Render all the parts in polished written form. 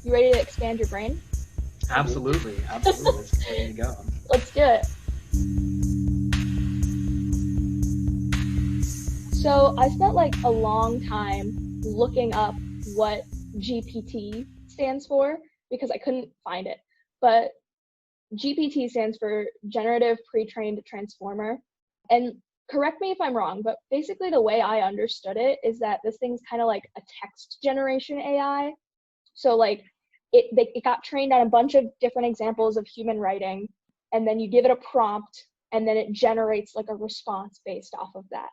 You ready to expand your brain? Absolutely, absolutely. Let's ready to go. Let's do it. So I spent like a long time looking up what GPT stands for because I couldn't find it. But GPT stands for Generative Pre-trained Transformer. And correct me if I'm wrong, but basically the way I understood it is that this thing's kind of like a text generation AI. So like it got trained on a bunch of different examples of human writing, and then you give it a prompt, and then it generates like a response based off of that.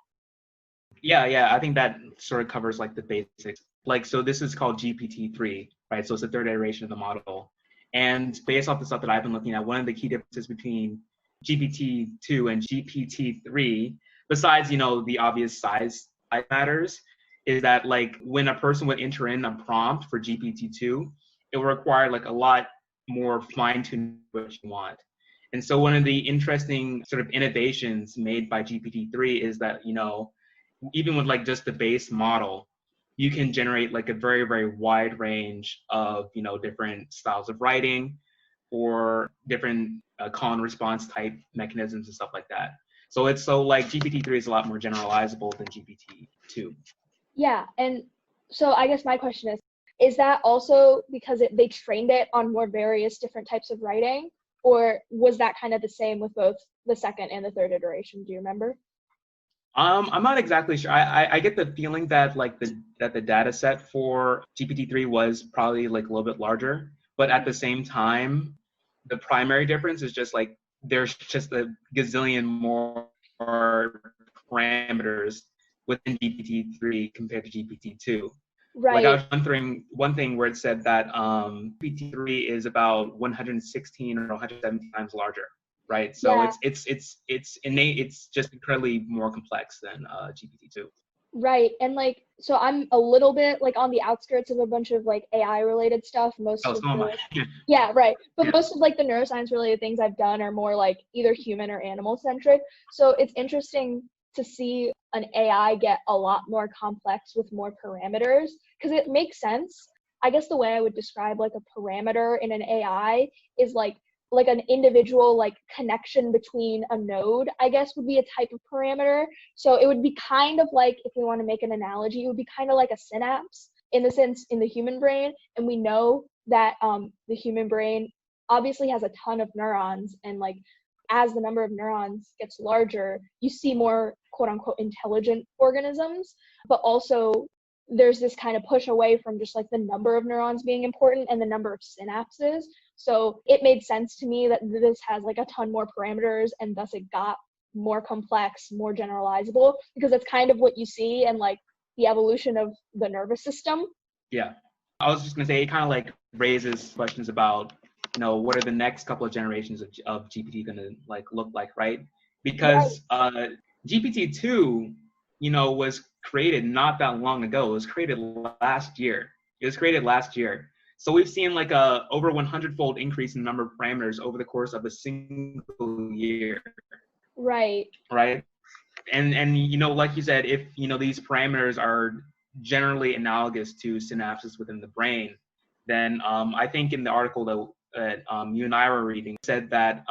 Yeah. I think that sort of covers like the basics. Like, so this is called GPT-3, right? So it's the third iteration of the model. And based off the stuff that I've been looking at, one of the key differences between GPT-2 and GPT-3, besides, the obvious size matters, is that like when a person would enter in a prompt for GPT-2, it will require like a lot more fine-tuning what you want. And so one of the interesting sort of innovations made by GPT-3 is that, even with like just the base model, you can generate like a very, very wide range of, different styles of writing or different call and response type mechanisms and stuff like that. So like GPT-3 is a lot more generalizable than GPT-2. Yeah, and so I guess my question is that also because they trained it on more various different types of writing, or was that kind of the same with both the second and the third iteration? Do you remember? I'm not exactly sure. I get the feeling that like the data set for GPT-3 was probably like a little bit larger, but at the same time, the primary difference is just like there's just a gazillion more parameters within GPT-3 compared to GPT-2. Like I Right. was wondering one thing where it said that GPT-3 is about 116 or 117 times larger, right? So Yeah. it's innate. It's just incredibly more complex than GPT-2. Right. And like, so I'm a little bit like on the outskirts of a bunch of like AI related stuff. Oh, so am I. Yeah, right. But Yeah. most of like the neuroscience related things I've done are more like either human or animal centric. So it's interesting to see an AI get a lot more complex with more parameters because it makes sense. I guess the way I would describe like a parameter in an AI is like an individual like connection between a node, I guess would be a type of parameter. So it would be kind of like, if we want to make an analogy, it would be kind of like a synapse in the sense in the human brain. And we know that the human brain obviously has a ton of neurons, and like as the number of neurons gets larger, you see more quote unquote intelligent organisms, but also there's this kind of push away from just like the number of neurons being important and the number of synapses. So it made sense to me that this has like a ton more parameters, and thus it got more complex, more generalizable, because that's kind of what you see in like the evolution of the nervous system. Yeah. I was just gonna say it kind of like raises questions about, what are the next couple of generations of GPT gonna like look like, right? Right. Because GPT-2, was created not that long ago. It was created last year. So we've seen like a over 100-fold increase in the number of parameters over the course of a single year, Right. right? And like you said, if these parameters are generally analogous to synapses within the brain, then I think in the article that you and I were reading said that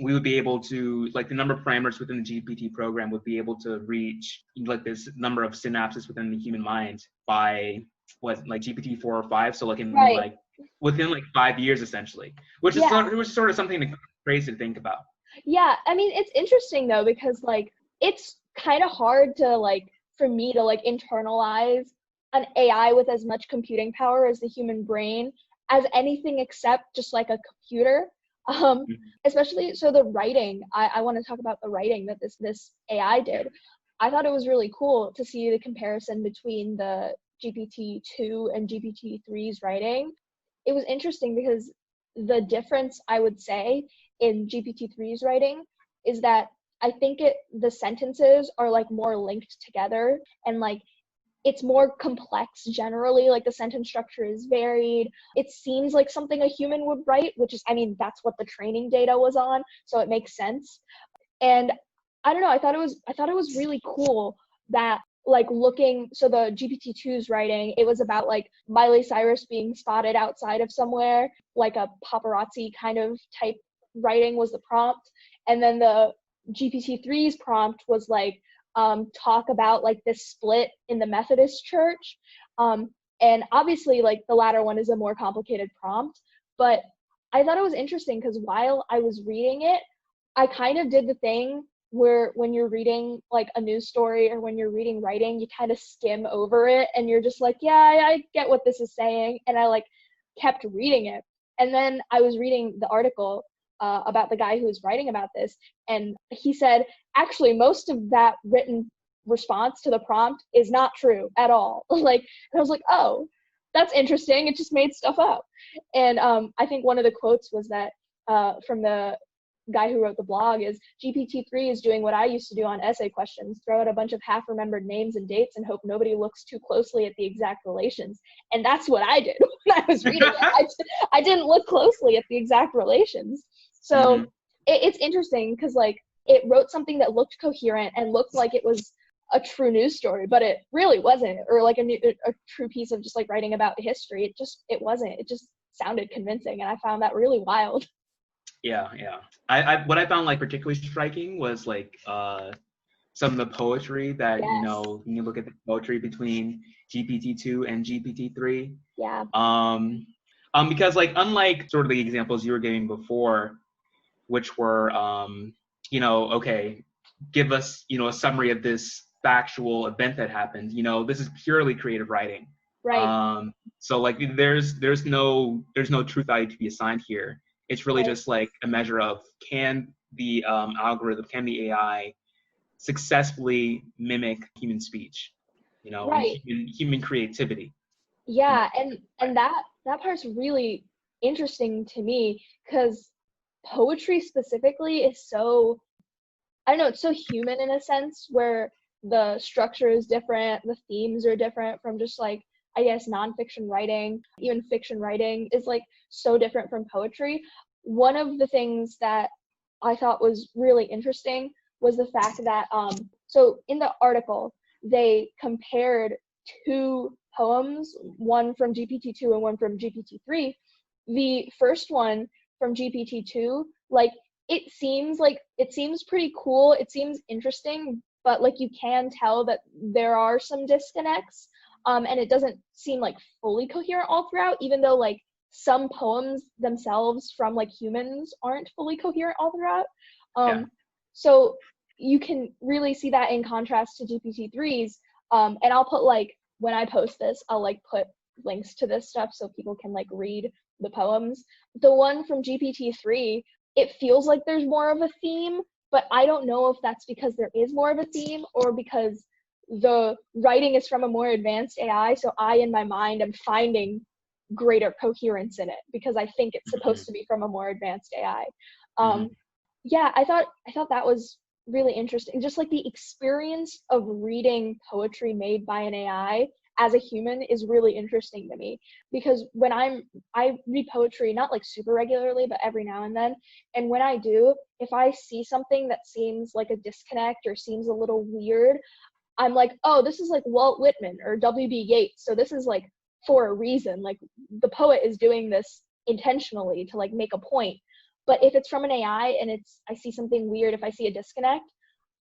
we would be able to, like, the number of parameters within the GPT program would be able to reach like this number of synapses within the human mind by like GPT-4 or 5. So like in Right. like within like 5 years essentially, which is Yeah. sort of something crazy to think about. Yeah. I mean, it's interesting though, because like it's kind of hard to like for me to like internalize an AI with as much computing power as the human brain as anything except just like a computer. Um, Especially so the writing. I want to talk about the writing that this AI did. I thought it was really cool to see the comparison between the GPT-2 and GPT-3's writing. It was interesting because the difference I would say in GPT-3's writing is that I think the sentences are like more linked together, and like it's more complex generally. Like the sentence structure is varied. It seems like something a human would write, which is, I mean, that's what the training data was on, so it makes sense. And I don't know, I thought it was really cool that like looking, so the GPT-2's writing, it was about like Miley Cyrus being spotted outside of somewhere, like a paparazzi kind of type writing was the prompt. And then the GPT-3's prompt was like, talk about like this split in the Methodist church. And obviously like the latter one is a more complicated prompt, but I thought it was interesting because while I was reading it, I kind of did the thing where when you're reading like a news story or when you're reading writing, you kind of skim over it and you're just like, yeah, I get what this is saying. And I like kept reading it. And then I was reading the article about the guy who was writing about this. And he said, actually, most of that written response to the prompt is not true at all. Like, and I was like, oh, that's interesting. It just made stuff up. And I think one of the quotes was that from the guy who wrote the blog is, GPT-3 is doing what I used to do on essay questions, throw out a bunch of half-remembered names and dates and hope nobody looks too closely at the exact relations. And that's what I did when I was reading it. I didn't look closely at the exact relations. So it's interesting because like it wrote something that looked coherent and looked like it was a true news story, but it really wasn't, or like a true piece of just like writing about history. It wasn't. It just sounded convincing, and I found that really wild. Yeah. I what I found like particularly striking was like some of the poetry that, Yes. you know, when you look at the poetry between GPT-2 and GPT-3. Yeah. Because like unlike sort of the examples you were giving before, which were you know, okay, give us, you know, a summary of this factual event that happened. You know, this is purely creative writing. Right. So like there's no truth value to be assigned here. It's really Right. just like a measure of can the algorithm, can the AI successfully mimic human speech, you know, Right. and human creativity. Yeah, and that part's really interesting to me because poetry specifically is so, I don't know, it's so human in a sense where the structure is different, the themes are different from just like, I guess, nonfiction writing. Even fiction writing is like so different from poetry. One of the things that I thought was really interesting was the fact that, so in the article, they compared two poems, one from GPT-2 and one from GPT-3. The first one from GPT-2, like, it seems pretty cool, it seems interesting, but like you can tell that there are some disconnects, and it doesn't seem like fully coherent all throughout, even though like some poems themselves from like humans aren't fully coherent all throughout. So you can really see that in contrast to GPT-3's, and I'll put like, when I post this, I'll like put links to this stuff so people can like read the poems. The one from GPT-3, it feels like there's more of a theme, but I don't know if that's because there is more of a theme or because the writing is from a more advanced AI, so I in my mind am finding greater coherence in it because I think it's supposed to be from a more advanced AI. Yeah, I thought that was really interesting. Just like the experience of reading poetry made by an AI as a human is really interesting to me because when I read poetry, not like super regularly, but every now and then. And when I do, if I see something that seems like a disconnect or seems a little weird, I'm like, oh, this is like Walt Whitman or W.B. Yeats. So this is like for a reason. Like the poet is doing this intentionally to like make a point. But if it's from an AI and I see something weird, if I see a disconnect,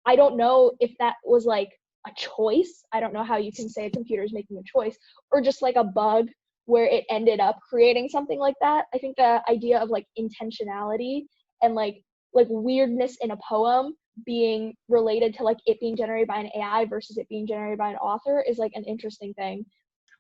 I don't know if that was like a choice. I don't know how you can say a computer is making a choice or just like a bug where it ended up creating something like that. I think the idea of like intentionality and like weirdness in a poem being related to like it being generated by an AI versus it being generated by an author is like an interesting thing.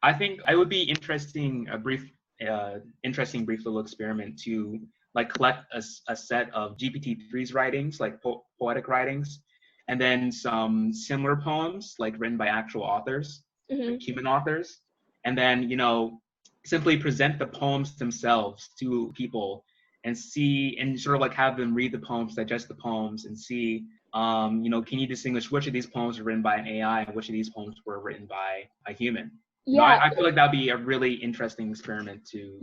I think I would be interesting brief little experiment to like collect a set of GPT-3's writings, like poetic writings, and then some similar poems like written by actual authors, like human authors, and then, you know, simply present the poems themselves to people and see and sort of like have them read the poems, digest the poems, and see, you know, can you distinguish which of these poems were written by an AI and which of these poems were written by a human? You know, Yeah. I feel like that'd be a really interesting experiment to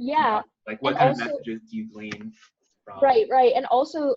like what And kind also, of messages do you glean from? right. And also,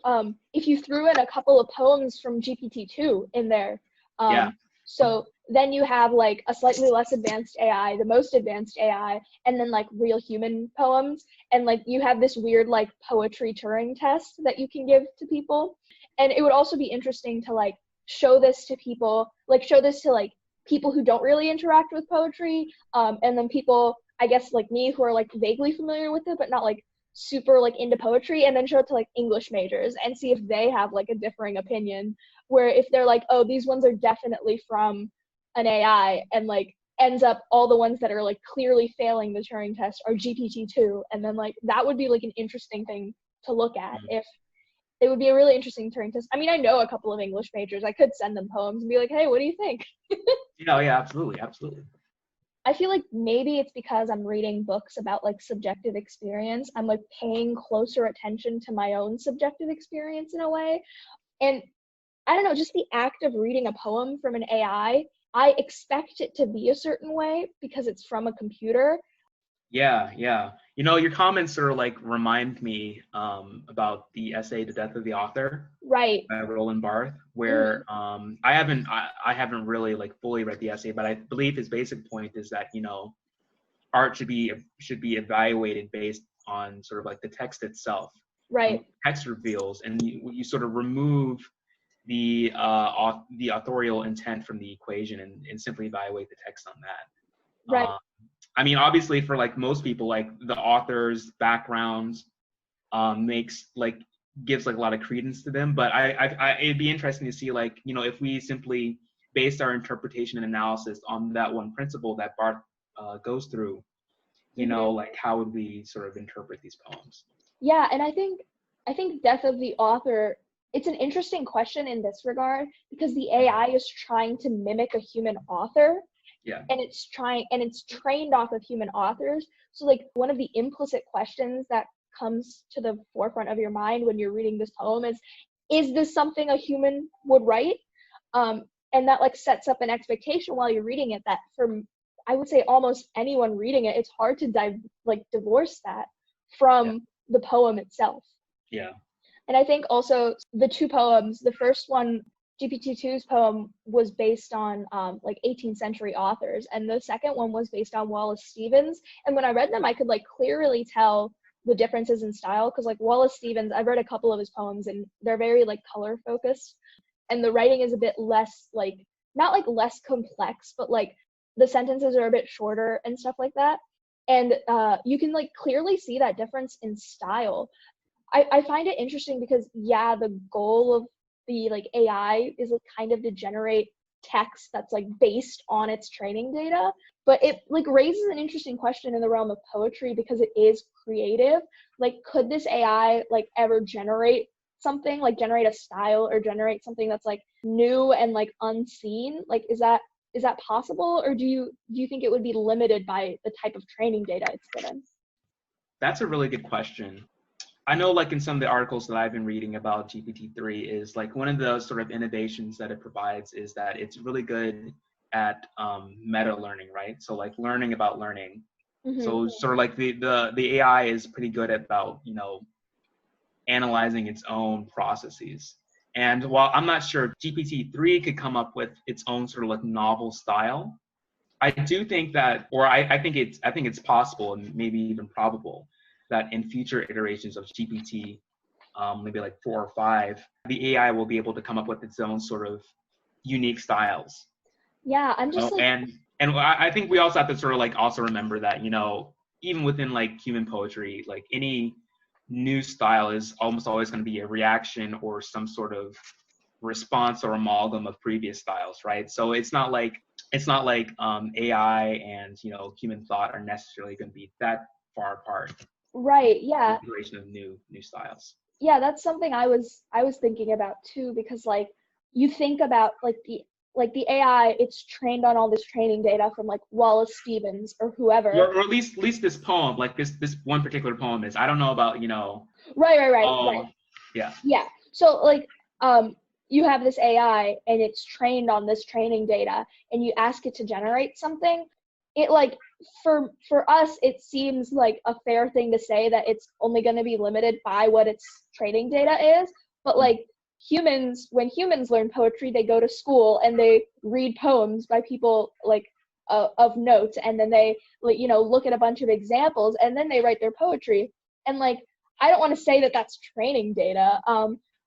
if you threw in a couple of poems from GPT-2 in there, Yeah. so then you have like a slightly less advanced AI, the most advanced AI, and then like real human poems. And like you have this weird like poetry Turing test that you can give to people. And it would also be interesting to like show this to people, like show this to like people who don't really interact with poetry, and then people, I guess, like me, who are like vaguely familiar with it, but not like super like into poetry, and then show it to like English majors and see if they have like a differing opinion, where if they're like, oh, these ones are definitely from an AI, and like ends up all the ones that are like clearly failing the Turing test are GPT-2, and then like that would be like an interesting thing to look at. If it would be a really interesting Turing test. I mean, I know a couple of English majors. I could send them poems and be like, hey, what do you think? Yeah, absolutely, absolutely. I feel like maybe it's because I'm reading books about like subjective experience. I'm like paying closer attention to my own subjective experience in a way. And I don't know, just the act of reading a poem from an AI, I expect it to be a certain way because it's from a computer. Yeah. You know, your comments sort of like remind me about the essay "The Death of the Author" Right. by Roland Barthes, where I haven't really like fully read the essay, but I believe his basic point is that, you know, art should be evaluated based on sort of like the text itself, and Right. what the text reveals, and you sort of remove the authorial intent from the equation, and simply evaluate the text on that. Right. I mean, obviously, for like most people, like the author's background gives like a lot of credence to them. But it'd be interesting to see, like, you know, if we simply based our interpretation and analysis on that one principle that Barth goes through, you know, like how would we sort of interpret these poems? Yeah, and I think Death of the Author, it's an interesting question in this regard because the AI is trying to mimic a human author. Yeah. And it's trained off of human authors. So like one of the implicit questions that comes to the forefront of your mind when you're reading this poem is this something a human would write? And that like sets up an expectation while you're reading it that from, I would say, almost anyone reading it, it's hard to divorce that from the poem itself. Yeah. And I think also the two poems, the first one, GPT-2's poem, was based on like 18th century authors, and the second one was based on Wallace Stevens. And when I read them, I could like clearly tell the differences in style, because like Wallace Stevens, I've read a couple of his poems and they're very like color focused, and the writing is a bit less like, not like less complex, but like the sentences are a bit shorter and stuff like that. And you can like clearly see that difference in style. I find it interesting because the goal of the like AI is like kind of to generate text that's like based on its training data, but it like raises an interesting question in the realm of poetry because it is creative. Like, could this AI like ever generate something, like generate a style or generate something that's like new and like unseen? Like, is that possible, or do you think it would be limited by the type of training data it's given? That's a really good question. I know, like in some of the articles that I've been reading about GPT-3, is like one of the sort of innovations that it provides is that it's really good at meta learning, right? So like learning about learning. So sort of like the AI is pretty good about, you know, analyzing its own processes. And while I'm not sure GPT-3 could come up with its own sort of like novel style, I do think that, or I think it's possible and maybe even probable that in future iterations of GPT, maybe like 4 or 5, the AI will be able to come up with its own sort of unique styles. Yeah, I'm just like, And I think we also have to sort of like also remember that, you know, even within like human poetry, like any new style is almost always going to be a reaction or some sort of response or amalgam of previous styles, right? So it's not like AI and, you know, human thought are necessarily going to be that far apart. right, yeah. The creation of new styles. Yeah, that's something I was thinking about too, because like you think about like the AI, it's trained on all this training data from like Wallace Stevens or whoever. Or at least this poem, like this one particular poem is. I don't know about, you know. Right. Yeah. Yeah. So like you have this AI and it's trained on this training data, and you ask it to generate something. It like, for us, it seems like a fair thing to say that it's only going to be limited by what its training data is. But like when humans learn poetry, they go to school and they read poems by people like of note, and then they look at a bunch of examples, and then they write their poetry. And like, I don't want to say that that's training data,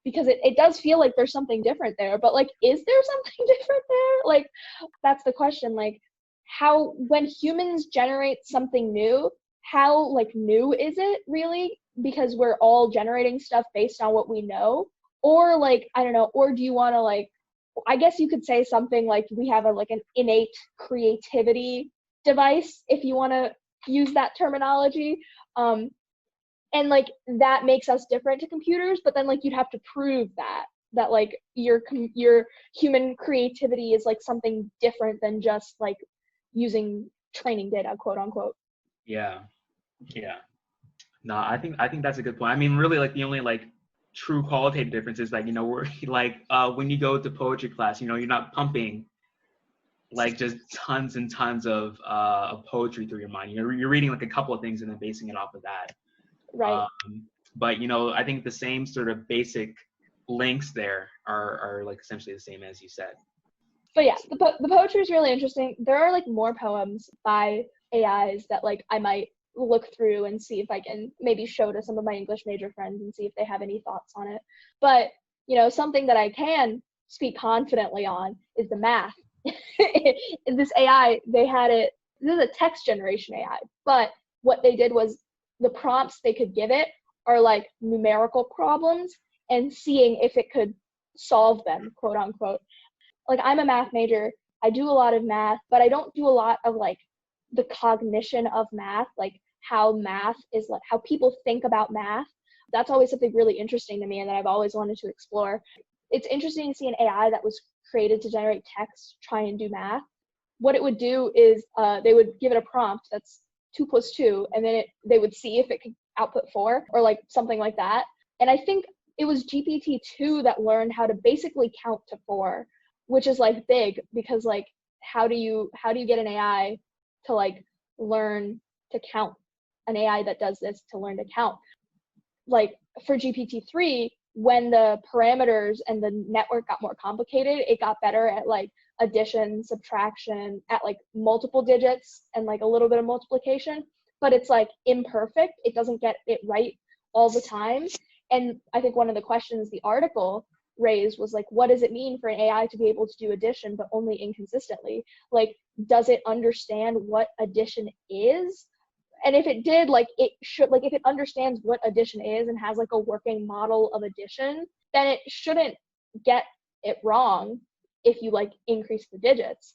because it does feel like there's something different there, but like, is there something different there? Like, that's the question. Like, how, when humans generate something new, how like new is it really? Because we're all generating stuff based on what we know. Or like, I don't know, or do you want to like, I guess you could say something like we have like an innate creativity device, if you want to use that terminology. And like, that makes us different to computers, but then like, you'd have to prove that like your human creativity is like something different than just like using training data, quote unquote. Yeah. No, I think that's a good point. I mean, really, like, the only like true qualitative difference is like, we're like, when you go to poetry class, you're not pumping like just tons and tons of poetry through your mind. You're reading like a couple of things and then basing it off of that. Right. But I think the same sort of basic links there are like essentially the same as you said. But yeah, the poetry is really interesting. There are like more poems by AIs that like I might look through and see if I can maybe show to some of my English major friends and see if they have any thoughts on it. But something that I can speak confidently on is the math. In this AI, this is a text generation AI, but what they did was the prompts they could give it are like numerical problems, and seeing if it could solve them, quote unquote. Like, I'm a math major, I do a lot of math, but I don't do a lot of like the cognition of math, like how math is, like how people think about math. That's always something really interesting to me and that I've always wanted to explore. It's interesting to see an AI that was created to generate text try and do math. What it would do is they would give it a prompt that's 2 + 2, and then they would see if it could output 4 or like something like that. And I think it was GPT-2 that learned how to basically count to 4, which is like big, because like, how do you get an AI to like learn to count? An AI that does this to learn to count. Like, for GPT-3, when the parameters and the network got more complicated, it got better at like addition, subtraction, at like multiple digits and like a little bit of multiplication, but it's like imperfect. It doesn't get it right all the time. And I think one of the questions the article raised was like, what does it mean for an AI to be able to do addition but only inconsistently? Like, does it understand what addition is? And if it did, like, it should, like, if it understands what addition is and has like a working model of addition, then it shouldn't get it wrong if you like increase the digits.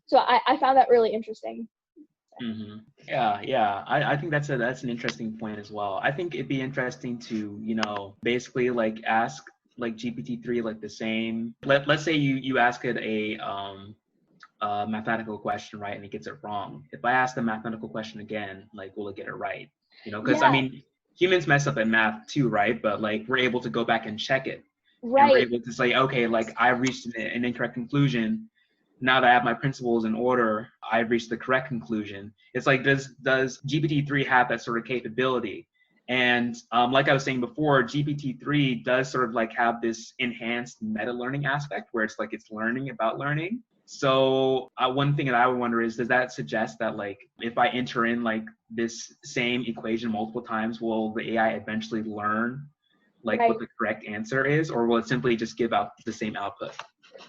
So I found that really interesting. Mm-hmm. Yeah. I think that's an interesting point as well. I think it'd be interesting to, basically like ask like GPT-3 like the same. Let's say you ask it a mathematical question, right, and it gets it wrong. If I ask the mathematical question again, like, will it get it right? Because I mean, humans mess up at math too, right? But like, we're able to go back and check it. Right. And we're able to say, okay, like, I reached an incorrect conclusion. Now that I have my principles in order, I've reached the correct conclusion. It's like, does GPT-3 have that sort of capability? And like I was saying before, GPT-3 does sort of like have this enhanced meta learning aspect where it's like it's learning about learning. So one thing that I would wonder is, does that suggest that like, if I enter in like this same equation multiple times, will the AI eventually learn like what the correct answer is, or will it simply just give out the same output?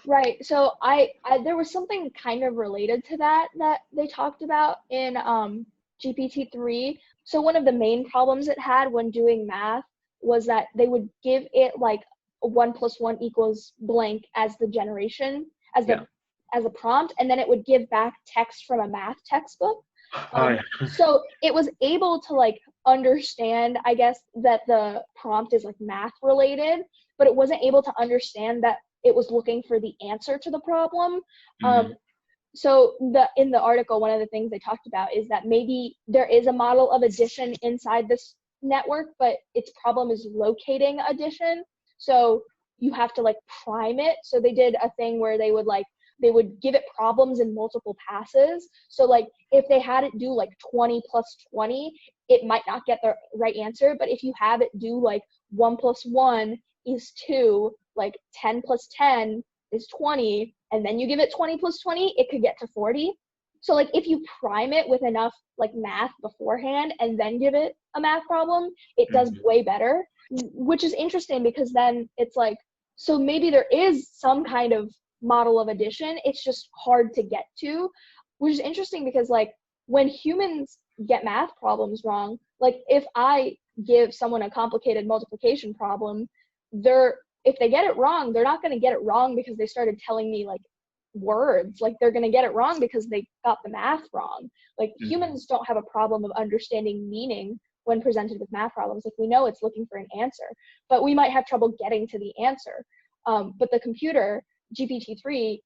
Right. So I there was something kind of related to that they talked about in GPT-3. So one of the main problems it had when doing math was that they would give it like 1 + 1 = blank as the generation, as a prompt, and then it would give back text from a math textbook. So it was able to like understand, I guess, that the prompt is like math related, but it wasn't able to understand that it was looking for the answer to the problem. Mm-hmm. So in the article, one of the things they talked about is that maybe there is a model of addition inside this network, but its problem is locating addition. So you have to like prime it. So they did a thing where they would give it problems in multiple passes. So like, if they had it do like 20 + 20, it might not get the right answer. But if you have it do like 1 + 1 = 2, like 10 plus 10 is 20, and then you give it 20 plus 20, it could get to 40. So like if you prime it with enough like math beforehand and then give it a math problem, it does way better, which is interesting because then it's like, so maybe there is some kind of model of addition, it's just hard to get to, which is interesting because like when humans get math problems wrong, like if I give someone a complicated multiplication problem, if they get it wrong, they're not going to get it wrong because they started telling me like words, like they're going to get it wrong because they got the math wrong. Like humans don't have a problem of understanding meaning when presented with math problems. Like we know it's looking for an answer, but we might have trouble getting to the answer. But the computer, GPT-3,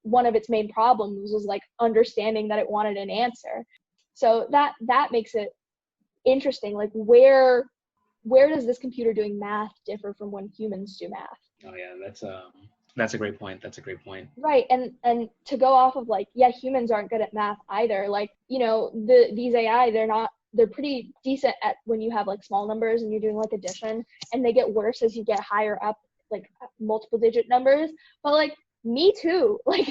one of its main problems was like understanding that it wanted an answer. So that makes it interesting. Like where does this computer doing math differ from when humans do math? Oh yeah, that's a great point. That's a great point. Right, and to go off of like, yeah, humans aren't good at math either. Like, you know, these AI, they're pretty decent at when you have like small numbers and you're doing like addition, and they get worse as you get higher up, like multiple digit numbers. But like me too, like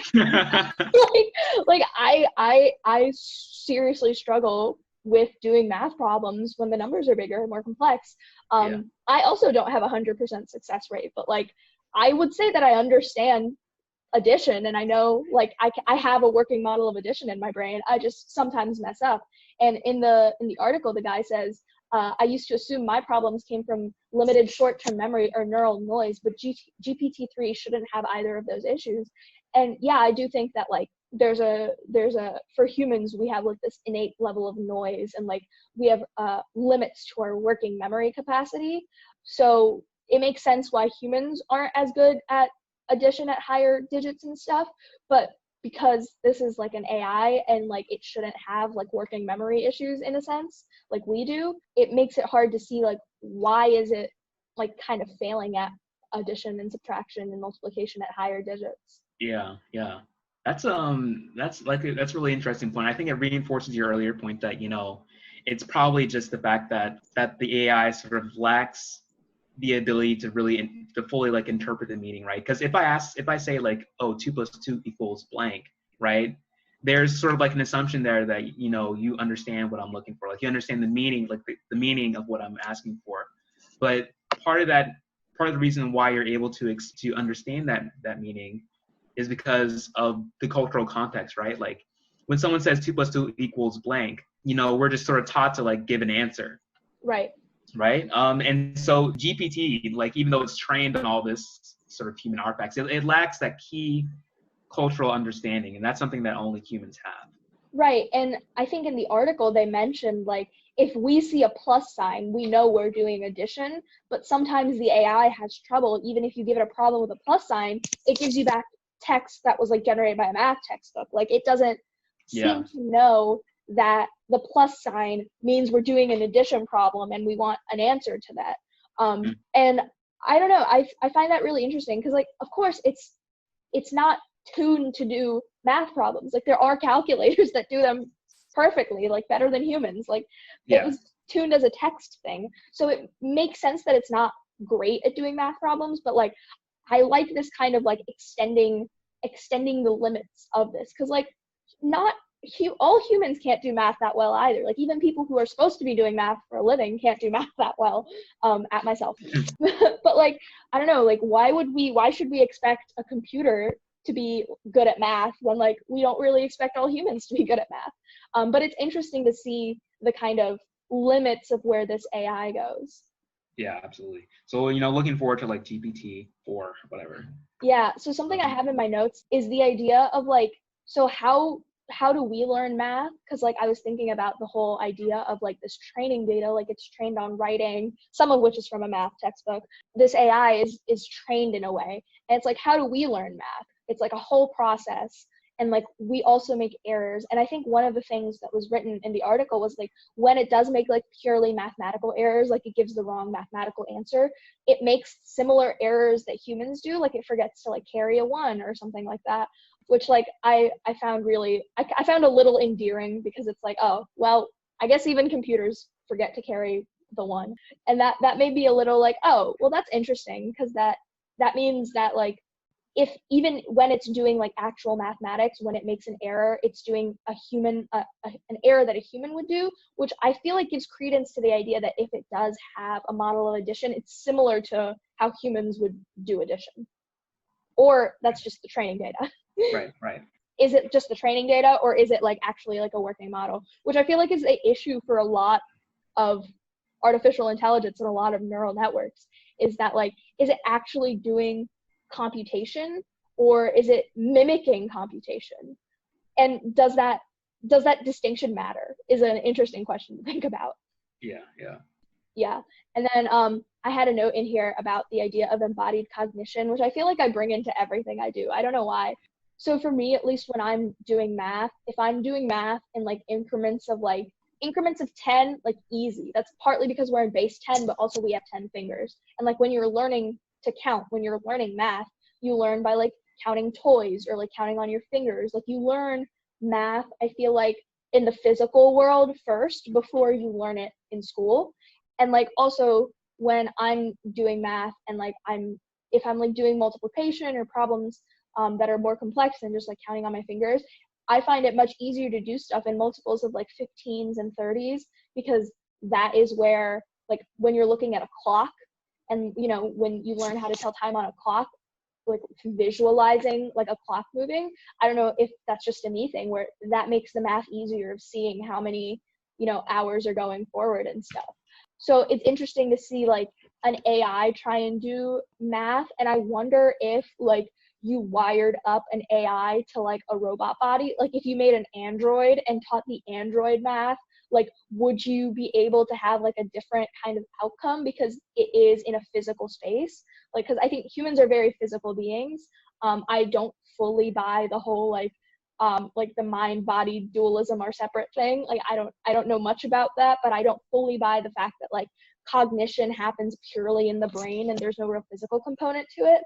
like I seriously struggle with doing math problems when the numbers are bigger and more complex. I also don't have 100% success rate, but like I would say that I understand addition, and I know like I have a working model of addition in my brain. I just sometimes mess up. And in the article, the guy says, I used to assume my problems came from limited short-term memory or neural noise, but GPT-3 shouldn't have either of those issues. And yeah, I do think that like there's a for humans, we have like this innate level of noise, and like we have limits to our working memory capacity. So it makes sense why humans aren't as good at addition at higher digits and stuff. But because this is like an AI and like it shouldn't have like working memory issues in a sense like we do, it makes it hard to see like why is it like kind of failing at addition and subtraction and multiplication at higher digits. Yeah. That's that's really interesting point. I think it reinforces your earlier point that, you know, it's probably just the fact that the AI sort of lacks the ability to really to fully like interpret the meaning, right? Because if I say like, oh, 2 plus 2 equals blank, right? There's sort of like an assumption there that, you know, you understand what I'm looking for, like you understand the meaning, like the meaning of what I'm asking for. But part of the reason why you're able to understand that meaning is because of the cultural context, right? Like when someone says 2 plus 2 equals blank, you know, we're just sort of taught to like give an answer. Right. And so GPT, like even though it's trained on all this sort of human artifacts, it lacks that key cultural understanding, and that's something that only humans have. Right. And I think in the article they mentioned like if we see a plus sign, we know we're doing addition, but sometimes the AI has trouble. Even if you give it a problem with a plus sign, it gives you back text that was like generated by a math textbook. Like it doesn't seem to know that the plus sign means we're doing an addition problem and we want an answer to that. And I don't know, I find that really interesting because like, of course, it's not tuned to do math problems. Like there are calculators that do them perfectly, like better than humans. Like it was tuned as a text thing. So it makes sense that it's not great at doing math problems, but like I like this kind of like extending the limits of this, because like not all humans can't do math that well either. Like even people who are supposed to be doing math for a living can't do math that well, at myself. But like I don't know, like why should we expect a computer to be good at math when like we don't really expect all humans to be good at math? But it's interesting to see the kind of limits of where this AI goes. Yeah, absolutely. So, you know, looking forward to like GPT-4, whatever. Yeah, so something I have in my notes is the idea of like, so how do we learn math? Because like I was thinking about the whole idea of like this training data, like it's trained on writing, some of which is from a math textbook. This AI is trained in a way, and it's like, how do we learn math? It's like a whole process, and like we also make errors. And I think one of the things that was written in the article was like when it does make like purely mathematical errors, like it gives the wrong mathematical answer, it makes similar errors that humans do, like it forgets to like carry a 1 or something like that, which like I found really I found a little endearing, because it's like, oh well, I guess even computers forget to carry the 1, and that made me a little like, oh well, that's interesting, because that that means that like, if even when it's doing like actual mathematics, when it makes an error, it's doing an error that a human would do, which I feel like gives credence to the idea that if it does have a model of addition, it's similar to how humans would do addition. Or that's just the training data. Right. Is it just the training data, or is it like actually like a working model? Which I feel like is an issue for a lot of artificial intelligence and a lot of neural networks, is that like, is it actually doing computation, or is it mimicking computation? And does that distinction matter, is an interesting question to think about. Yeah. And then I had a note in here about the idea of embodied cognition, which I feel like I bring into everything I do. I don't know why. So for me, at least when I'm doing math, if I'm doing math in like increments of 10, like easy. That's partly because we're in base 10, but also we have 10 fingers. And like when you're learning to count, when you're learning math, you learn by like counting toys or like counting on your fingers. Like you learn math, I feel like, in the physical world first before you learn it in school. And like also when I'm doing math and like if I'm like doing multiplication or problems that are more complex than just like counting on my fingers, I find it much easier to do stuff in multiples of like 15s and 30s, because that is where, like, when you're looking at a clock and, you know, when you learn how to tell time on a clock, like visualizing like a clock moving, I don't know if that's just a me thing where that makes the math easier of seeing how many, you know, hours are going forward and stuff. So it's interesting to see like an AI try and do math. And I wonder if like you wired up an AI to like a robot body, like if you made an android and taught the android math, like would you be able to have like a different kind of outcome because it is in a physical space? Like, because I think humans are very physical beings. I don't fully buy the whole like the mind body dualism are separate thing. Like I don't know much about that, but I don't fully buy the fact that like cognition happens purely in the brain and there's no real physical component to it.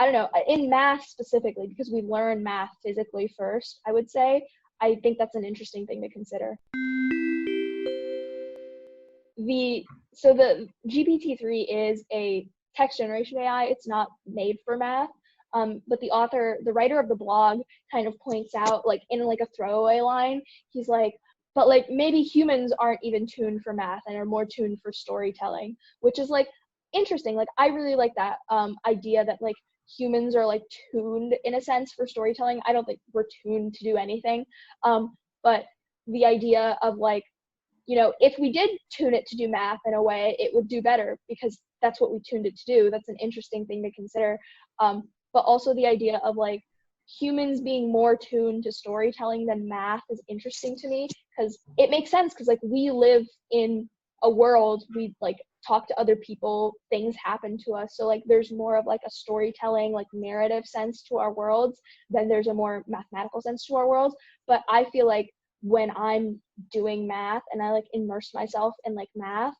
I don't know, in math specifically, because we learn math physically first, I would say, I think that's an interesting thing to consider. So the GPT-3 is a text generation AI. It's not made for math. But the writer of the blog kind of points out, like in like a throwaway line, he's like, but like maybe humans aren't even tuned for math and are more tuned for storytelling, which is like interesting. Like I really like that idea that like humans are like tuned in a sense for storytelling. I don't think we're tuned to do anything. But the idea of like, you know, if we did tune it to do math in a way, it would do better because that's what we tuned it to do. That's an interesting thing to consider. But also the idea of like humans being more tuned to storytelling than math is interesting to me because it makes sense because like we live in a world, we like talk to other people, things happen to us. So like there's more of like a storytelling, like narrative sense to our worlds than there's a more mathematical sense to our worlds. But I feel like when I'm doing math and I like immerse myself in like math,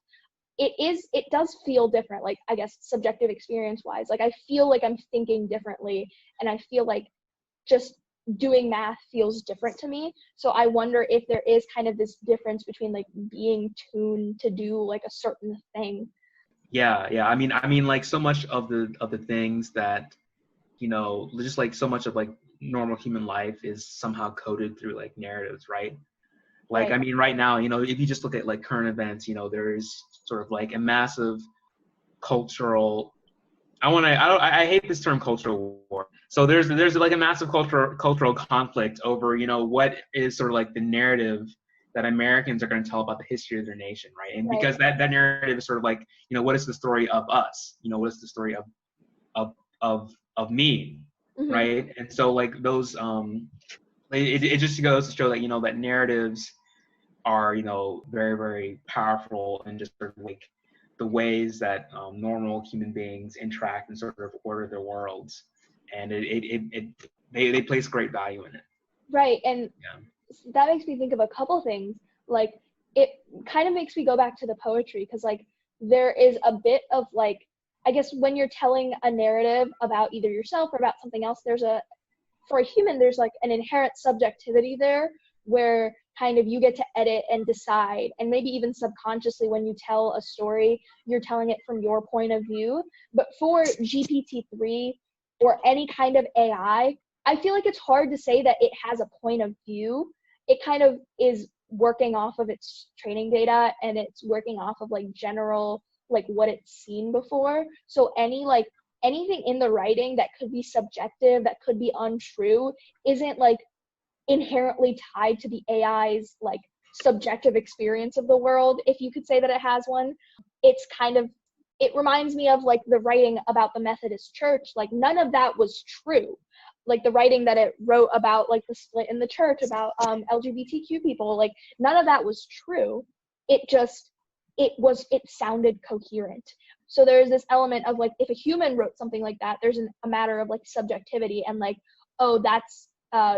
it does feel different, like I guess subjective experience wise. Like I feel like I'm thinking differently and I feel like just doing math feels different to me. So I wonder if there is kind of this difference between like being tuned to do like a certain thing. Yeah. I mean, like so much of the things that, you know, just like so much of like normal human life is somehow coded through like narratives, right? Like, Right. I mean, right now, you know, if you just look at like current events, you know, there is sort of like a massive cultural, I hate this term cultural war. So there's like a massive cultural conflict over, you know, what is sort of like the narrative that Americans are going to tell about the history of their nation, right? And Right. because that narrative is sort of like, you know, what is the story of us? You know, what is the story of me, Mm-hmm. right? And so like those it just goes to show that, you know, that narratives are, you know, very, very powerful and just sort of like the ways that normal human beings interact and sort of order their worlds. And they place great value in it. Right. And that makes me think of a couple things. Like it kind of makes me go back to the poetry because like there is a bit of like, I guess when you're telling a narrative about either yourself or about something else, for a human, there's like an inherent subjectivity there where kind of you get to edit and decide, and maybe even subconsciously when you tell a story, you're telling it from your point of view. But for GPT-3 or any kind of AI, I feel like it's hard to say that it has a point of view. It kind of is working off of its training data, and it's working off of like general, like what it's seen before. So anything in the writing that could be subjective, that could be untrue, isn't like inherently tied to the AI's like subjective experience of the world, if you could say that it has one. It's kind of, it reminds me of like the writing about the Methodist Church. Like none of that was true. Like the writing that it wrote about like the split in the church, about LGBTQ people, like none of that was true. It sounded coherent. So there's this element of like, if a human wrote something like that, there's a matter of like subjectivity, and like, oh, that's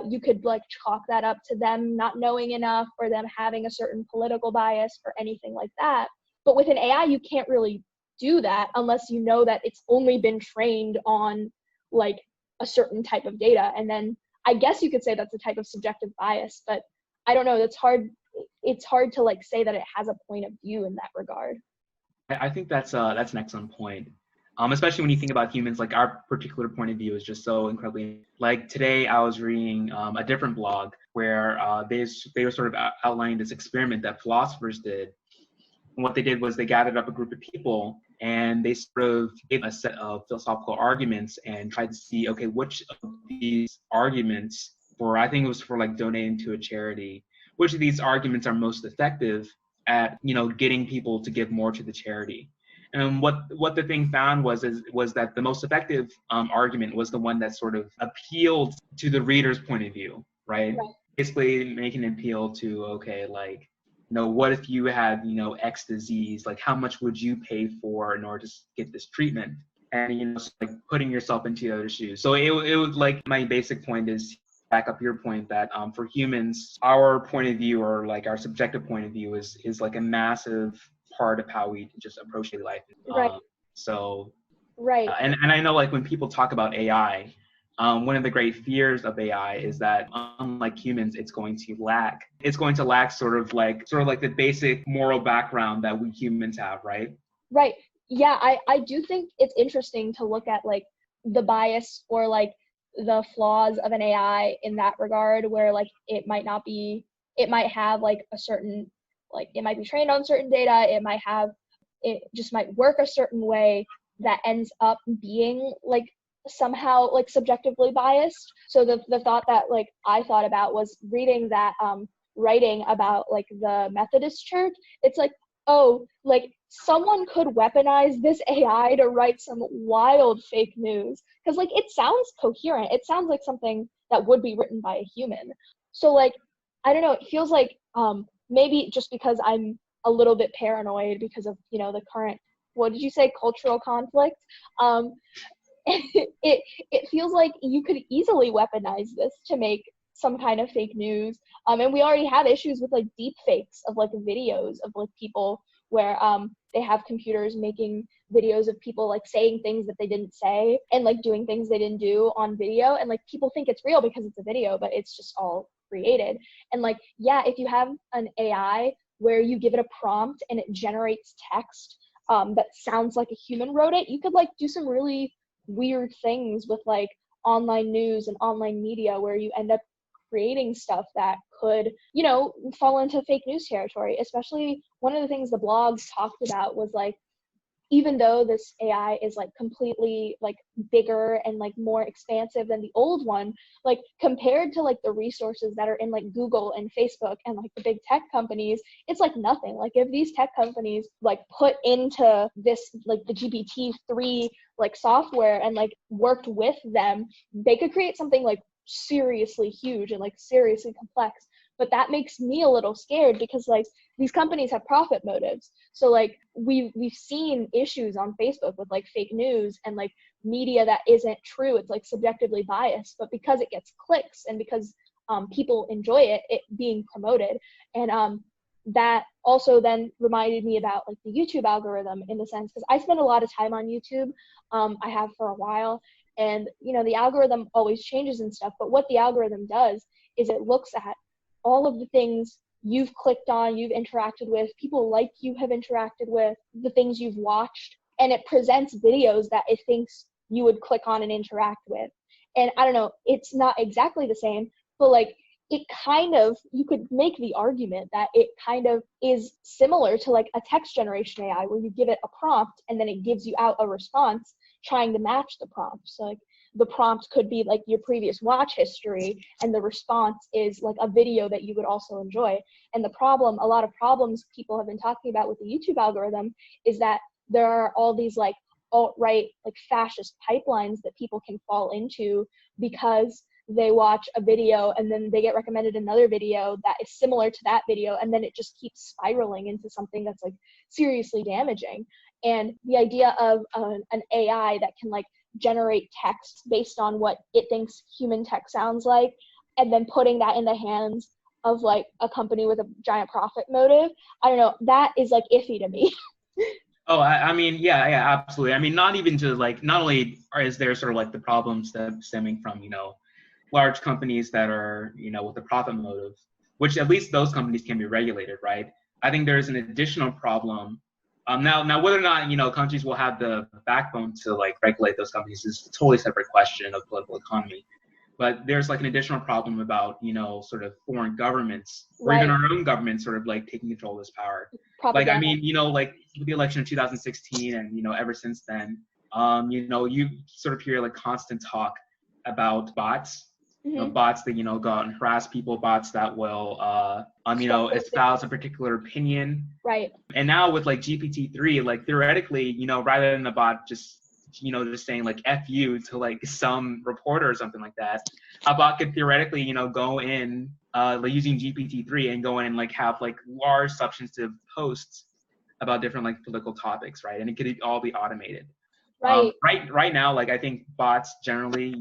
you could like chalk that up to them not knowing enough, or them having a certain political bias or anything like that. But with an AI, you can't really do that unless you know that it's only been trained on like a certain type of data. And then I guess you could say that's a type of subjective bias, but I don't know, it's hard to like say that it has a point of view in that regard. I think that's an excellent point. Especially when you think about humans, like our particular point of view is just so incredibly, like today I was reading a different blog where they were sort of outlining this experiment that philosophers did. And what they did was they gathered up a group of people and they sort of gave a set of philosophical arguments and tried to see, okay, which of these arguments, for I think it was for like donating to a charity, which of these arguments are most effective at, you know, getting people to give more to the charity. And what the thing found was that the most effective argument was the one that sort of appealed to the reader's point of view, right? Basically making an appeal to, okay, like, you know, what if you had, you know, X disease? Like, how much would you pay for in order to get this treatment? And, you know, so like putting yourself into the other shoes. So it was like, my basic point is, back up your point that for humans, our point of view, or like our subjective point of view, is like a massive part of how we just approach daily life. Right. And I know like when people talk about AI, one of the great fears of AI is that unlike humans, it's going to lack sort of like the basic moral background that we humans have, right? Right. Yeah, I do think it's interesting to look at like the bias or like the flaws of an AI in that regard, where like it might have like a certain, like it might be trained on certain data, it just might work a certain way that ends up being like somehow like subjectively biased. So the thought that like I thought about was reading that writing about like the Methodist Church. It's like, oh, like someone could weaponize this AI to write some wild fake news, because like it sounds coherent. It sounds like something that would be written by a human. So like, I don't know, it feels like maybe just because I'm a little bit paranoid because of, you know, the current, what did you say, cultural conflict? It feels like you could easily weaponize this to make some kind of fake news. And we already have issues with like deep fakes of like videos of like people where they have computers making videos of people like saying things that they didn't say and like doing things they didn't do on video, and like people think it's real because it's a video, but it's just all created. And like, yeah, if you have an AI where you give it a prompt and it generates text that sounds like a human wrote it, you could like do some really weird things with like online news and online media, where you end up creating stuff that could, you know, fall into fake news territory. Especially one of the things the blogs talked about was like, even though this AI is like completely like bigger and like more expansive than the old one, like compared to like the resources that are in like Google and Facebook and like the big tech companies, it's like nothing. Like if these tech companies like put into this like the GPT-3 like software and like worked with them, they could create something like seriously huge and like seriously complex. But that makes me a little scared because like these companies have profit motives. So like we've seen issues on Facebook with like fake news and like media that isn't true. It's like subjectively biased, but because it gets clicks and because people enjoy it being promoted. And that also then reminded me about like the YouTube algorithm, in the sense, because I spend a lot of time on YouTube. I have for a while. And, you know, the algorithm always changes and stuff. But what the algorithm does is it looks at all of the things you've clicked on, you've interacted with, people like you have interacted with, the things you've watched, and it presents videos that it thinks you would click on and interact with. And I don't know, it's not exactly the same, but like it kind of, you could make the argument that it kind of is similar to like a text generation AI where you give it a prompt and then it gives you out a response trying to match the prompt. So like the prompt could be like your previous watch history and the response is like a video that you would also enjoy. And the problem, a lot of problems people have been talking about with the YouTube algorithm is that there are all these like alt-right, like fascist pipelines that people can fall into because they watch a video and then they get recommended another video that is similar to that video, and then it just keeps spiraling into something that's like seriously damaging. And the idea of an AI that can like generate text based on what it thinks human text sounds like, and then putting that in the hands of like a company with a giant profit motive, I don't know, that is like iffy to me. Oh, I mean, yeah, absolutely. I mean, not even to like, not only is there sort of like the problems that stemming from, large companies that are, with a profit motive, which at least those companies can be regulated, right? I think there's an additional problem. Now, whether or not, countries will have the backbone to like regulate those companies is a totally separate question of political economy. But there's like an additional problem about, sort of foreign governments or even our own government sort of like taking control of this power. Propaganda. Like, I mean, like with the election of 2016 and, ever since then, you sort of hear like constant talk about bots. Bots that go out and harass people, bots that will espouse a particular opinion. Right. And now with like GPT-3, like theoretically, rather than the bot just saying like F you to like some reporter or something like that, a bot could theoretically, go in like using GPT-3 and go in and like have like large substantive posts about different like political topics, right? And it could all be automated. Right. Right now, like I think bots generally,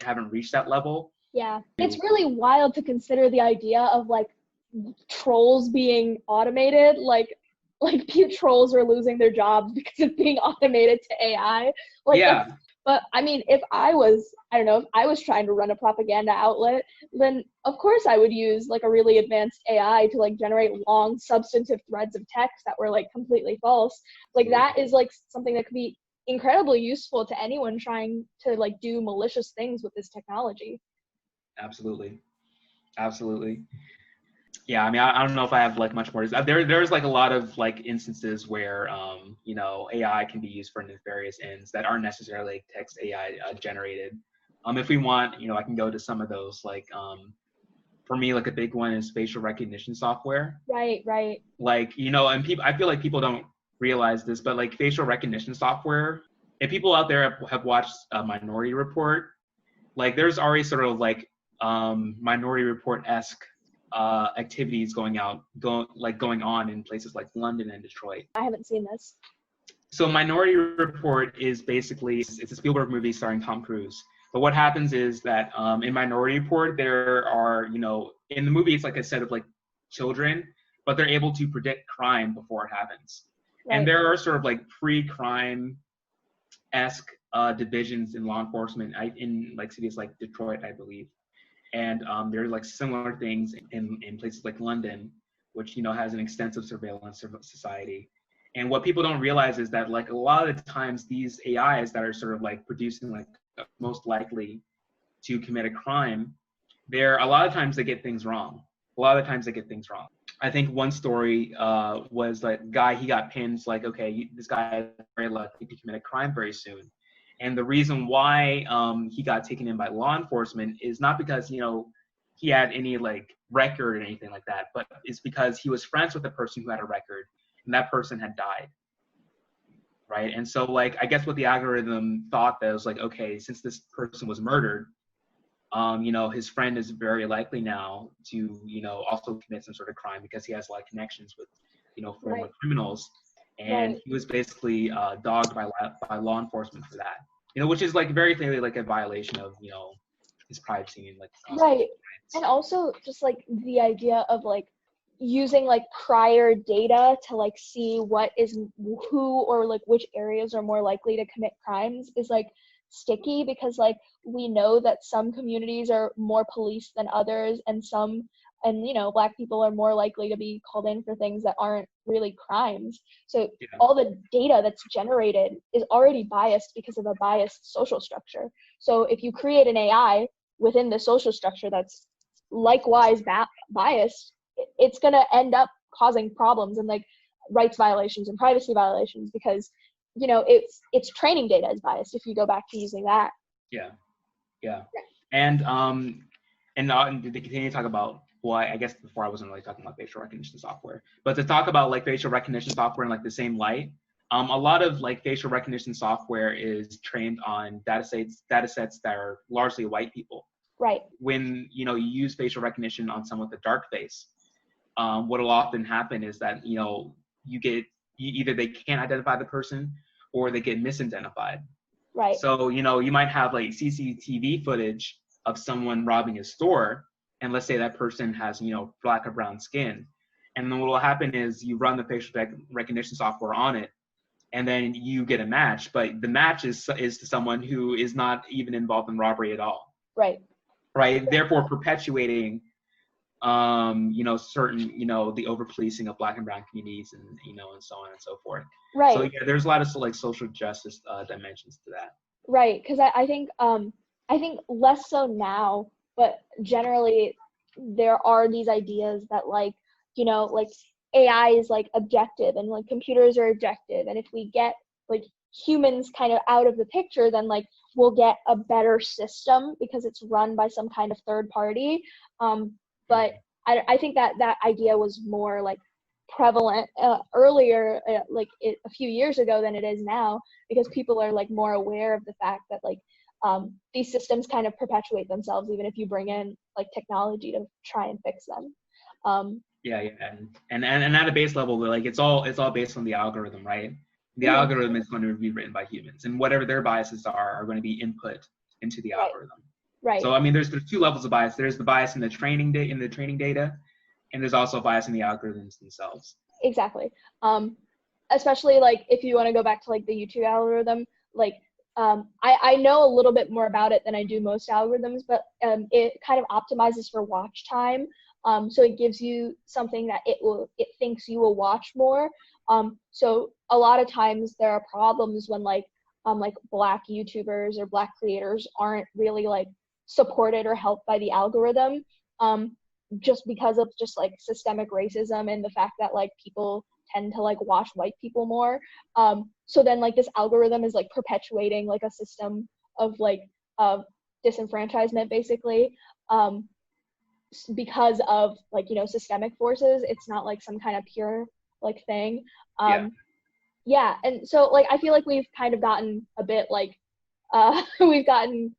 haven't reached that level. Yeah. It's really wild to consider the idea of like trolls being automated, like trolls are losing their jobs because of being automated to AI. Like, yeah. But I mean, if I was trying to run a propaganda outlet, then of course I would use like a really advanced AI to like generate long substantive threads of text that were like completely false. Like that is like something that could be incredibly useful to anyone trying to like do malicious things with this technology. Absolutely. Yeah, I mean, I don't know if I have like much more. There's like a lot of like instances where AI can be used for nefarious ends that aren't necessarily text AI generated. If we want, I can go to some of those. Like for me, like a big one is facial recognition software. Right. Like and people, I feel like people don't realize this, but like facial recognition software. If people out there have watched Minority Report, like there's already sort of like Minority Report-esque activities going on in places like London and Detroit. I haven't seen this. So Minority Report is basically, it's a Spielberg movie starring Tom Cruise. But what happens is that in Minority Report, there are, in the movie, it's like a set of like children, but they're able to predict crime before it happens. Right. And there are sort of like pre-crime-esque divisions in law enforcement in like cities like Detroit, I believe. And there are like similar things in places like London, which has an extensive surveillance society. And what people don't realize is that like a lot of the times these AIs that are sort of like producing like most likely to commit a crime, a lot of times they get things wrong. I think one story was like guy, he got pinned like, okay, this guy is very likely to commit a crime very soon. And the reason why he got taken in by law enforcement is not because, he had any like record or anything like that, but it's because he was friends with a person who had a record and that person had died. Right. And so like, I guess what the algorithm thought that was like, okay, since this person was murdered, his friend is very likely now to, also commit some sort of crime because he has a lot of connections with, former criminals. And he was basically dogged by law enforcement for that, which is like very clearly like a violation of, his privacy and like. Right. And also just like the idea of like using like prior data to like see who or like which areas are more likely to commit crimes is like sticky because like we know that some communities are more policed than others and some and Black people are more likely to be called in for things that aren't really crimes. So Yeah. all the data that's generated is already biased because of a biased social structure. So if you create an AI within the social structure that's likewise biased, it's going to end up causing problems and like rights violations and privacy violations, because its training data is biased if you go back to using that. Yeah. And to continue to talk about, well, I guess before I wasn't really talking about facial recognition software, but to talk about like facial recognition software in like the same light, a lot of like facial recognition software is trained on data sets that are largely white people. Right. When you use facial recognition on someone with a dark face, what will often happen is that either they can't identify the person or they get misidentified. Right. So you might have like CCTV footage of someone robbing a store, and let's say that person has black or brown skin, and then what will happen is you run the facial recognition software on it, and then you get a match, but the match is to someone who is not even involved in robbery at all. Right. Therefore perpetuating certain the over policing of Black and brown communities, and and so on and so forth. Right. So yeah, there's a lot of like social justice dimensions to that. Right, because I think less so now, but generally there are these ideas that like AI is like objective and like computers are objective, and if we get like humans kind of out of the picture, then like we'll get a better system because it's run by some kind of third party. But I think that idea was more like prevalent earlier, a few years ago than it is now, because people are like more aware of the fact that like these systems kind of perpetuate themselves even if you bring in like technology to try and fix them. And at a base level, like it's all based on the algorithm, right? The algorithm is going to be written by humans, and whatever their biases are going to be input into the algorithm. Right. So I mean, there's two levels of bias. There's the bias in the training data, and there's also bias in the algorithms themselves. Exactly. Especially like if you want to go back to like the YouTube algorithm, like I know a little bit more about it than I do most algorithms, but it kind of optimizes for watch time. So it gives you something that it thinks you will watch more. So a lot of times there are problems when like Black YouTubers or Black creators aren't really like supported or helped by the algorithm, just because of just like systemic racism and the fact that like people tend to like watch white people more. So then like this algorithm is like perpetuating like a system of like disenfranchisement basically, because of like systemic forces. It's not like some kind of pure like thing. And so like I feel like we've kind of gotten a bit like we've gotten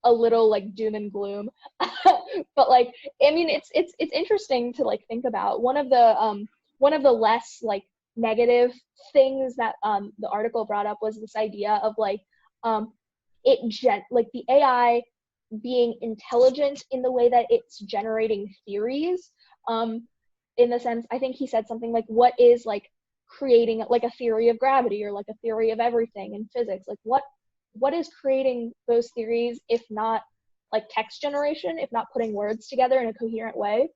a little like doom and gloom. But like I mean it's interesting to like think about. One of the less like negative things that the article brought up was this idea of like like the AI being intelligent in the way that it's generating theories, in the sense, I think he said something like, what is like creating like a theory of gravity or like a theory of everything in physics? Like what is creating those theories if not like text generation, if not putting words together in a coherent way?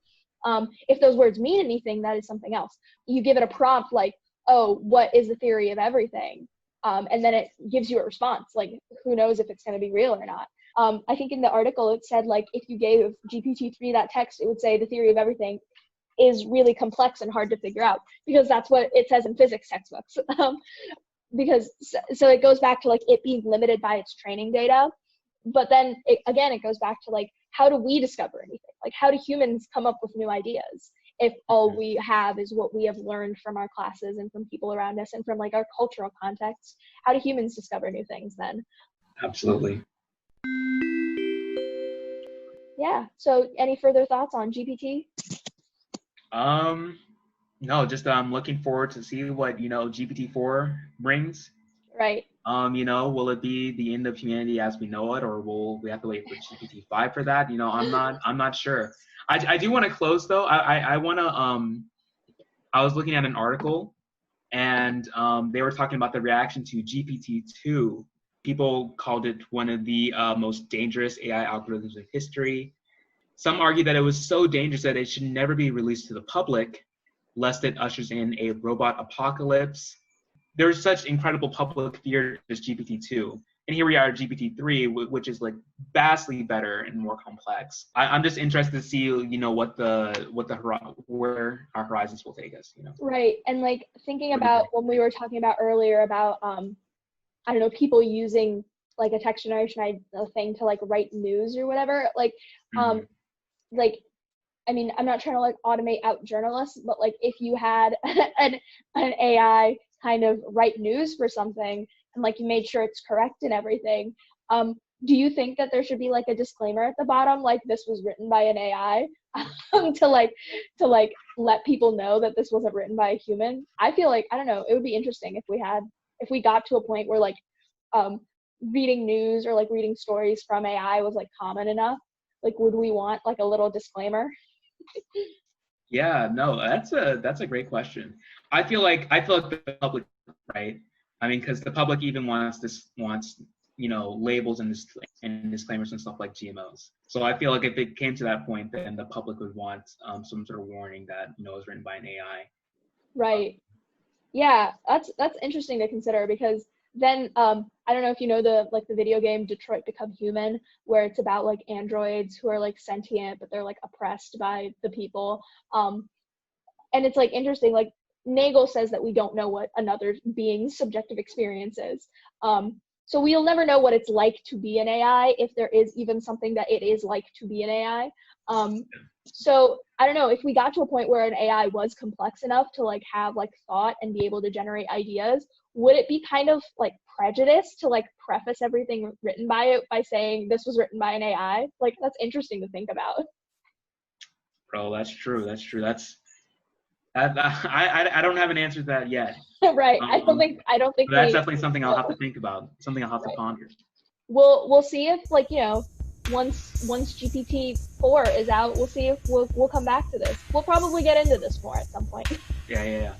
If those words mean anything, that is something else. You give it a prompt like, oh, what is the theory of everything? And then it gives you a response. Like, who knows if it's going to be real or not? I think in the article it said like if you gave GPT-3 that text, it would say the theory of everything is really complex and hard to figure out, because that's what it says in physics textbooks. Because so it goes back to like it being limited by its training data. But then it goes back to like, how do we discover anything? Like, how do humans come up with new ideas if all we have is what we have learned from our classes and from people around us and from like our cultural context? How do humans discover new things then? Absolutely. Yeah. So any further thoughts on GPT? No, just looking forward to see what GPT-4 brings. Right. Will it be the end of humanity as we know it, or will we have to wait for GPT-5 for that? I'm not sure. I do want to close though. I want to I was looking at an article, and they were talking about the reaction to GPT-2. People called it one of the most dangerous AI algorithms in history. some argue that it was so dangerous that it should never be released to the public, lest it ushers in a robot apocalypse. There's such incredible public fear as GPT-2. And here we are at GPT-3, which is like vastly better and more complex. I'm just interested to see, you know, where our horizons will take us, you know. Right. And like thinking about when we were talking about earlier about, I don't know, people using like a text generation thing to like write news or whatever, like, like, I mean, I'm not trying to like automate out journalists, but like if you had an AI kind of write news for something and like you made sure it's correct and everything, do you think that there should be like a disclaimer at the bottom, like this was written by an AI, to let people know that this wasn't written by a human? I feel like, I don't know, it would be interesting if we got to a point where like reading news or like reading stories from AI was like common enough. Like, would we want like a little disclaimer? Yeah, no, that's a great question. I feel like the public, right? I mean, because the public even wants you know, labels and disclaimers and stuff like GMOs. So I feel like if it came to that point, then the public would want some sort of warning that, you know, it was written by an AI. Right. Yeah, that's interesting to consider, because then I don't know if you know the video game Detroit Become Human, where it's about like androids who are like sentient but they're like oppressed by the people, and it's like interesting, like Nagel says that we don't know what another being's subjective experience is, so we'll never know what it's like to be an AI, if there is even something that it is like to be an AI. So I don't know, if we got to a point where an AI was complex enough to like have like thought and be able to generate ideas, would it be kind of like prejudice to like preface everything written by it by saying this was written by an AI? Like, that's interesting to think about. Bro, that's true. I don't have an answer to that yet. Right. I don't think but that's definitely something I'll have to think about, something I'll have to ponder. We'll see if, like, you know, once GPT-4 is out, we'll see if we'll come back to this. We'll probably get into this more at some point. Yeah.